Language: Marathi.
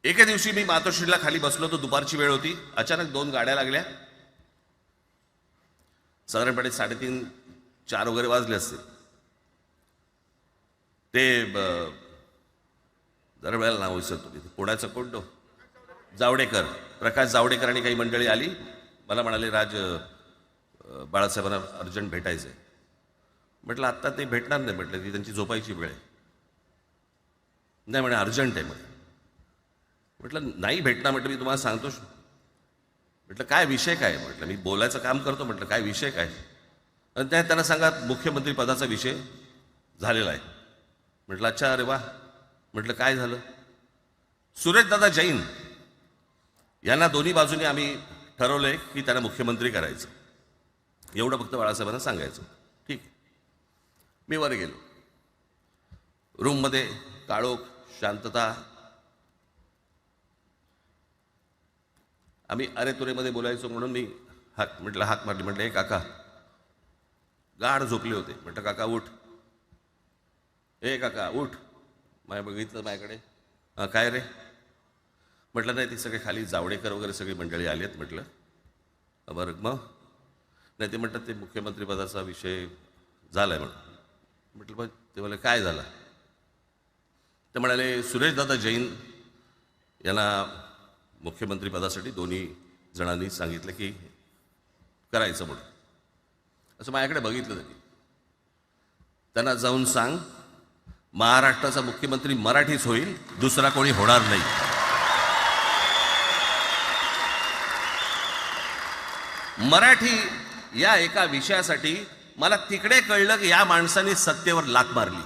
एके दिवशी मी मातोश्रीला खाली बसलो होतो, दुपारची वेळ होती. अचानक 2 गाड्या लागल्या. साधारणपणे 3:30-4 वगैरे वाजले असतील. ते जरा वेळेला नाव विसरतो मी, पुण्याचं कोण जावडेकर, प्रकाश जावडेकर आणि काही मंडळी आली. मला म्हणाले, राज बाळासाहेबांना अर्जंट भेटायचं आहे. म्हटलं आत्ता ते भेटणार नाही. म्हटलं ती त्यांची झोपायची वेळ आहे. नाही म्हणे अर्जंट आहे. म्हटलं नाही भेटणार. म्हटलं मी तुम्हाला सांगतो. म्हटलं काय विषय काय? म्हटलं मी बोलायचं काम करतो. म्हटलं काय विषय काय? आणि त्यांना सांगा मुख्यमंत्री पदाचा विषय झालेला आहे. म्हटलं अच्छा, अरे वा. म्हटलं काय झालं? सुरेशदादा जैन यांना दोन्ही बाजूने आम्ही ठरवलंय की त्यांना मुख्यमंत्री करायचं. एवढं फक्त बाळासाहेबांना सांगायचं. ठीक. मी वर गेलो. रूममध्ये काळोख, शांतता. आम्ही अरे तुरेमध्ये बोलायचो म्हणून मी हाक मारली. म्हटलं हे काका गाढ झोपले होते. म्हटलं काका उठ. ए काका उठ. बघितलं माझ्याकडे. काय रे? म्हटलं नाही, ती सगळे खाली जावडेकर वगैरे सगळी मंडळी आली आहेत. म्हटलं बरं मग? नाही ते म्हणतात ते मुख्यमंत्रीपदाचा विषय झाला आहे म्हणून. म्हटलं पण ते मला काय झालं? ते म्हणाले सुरेशदादा जैन यांना मुख्यमंत्रीपदासाठी दोन्ही जणांनी सांगितलं की करायचं म्हणून. असं माझ्याकडे बघितलं त्यांनी. त्यांना जाऊन सांग महाराष्ट्राचा मुख्यमंत्री मराठीच होईल, दुसरा कोणी होणार नाही. मराठी या एका विषयासाठी मला तिकडे कळलं की या माणसाने सत्तेवर लाथ मारली.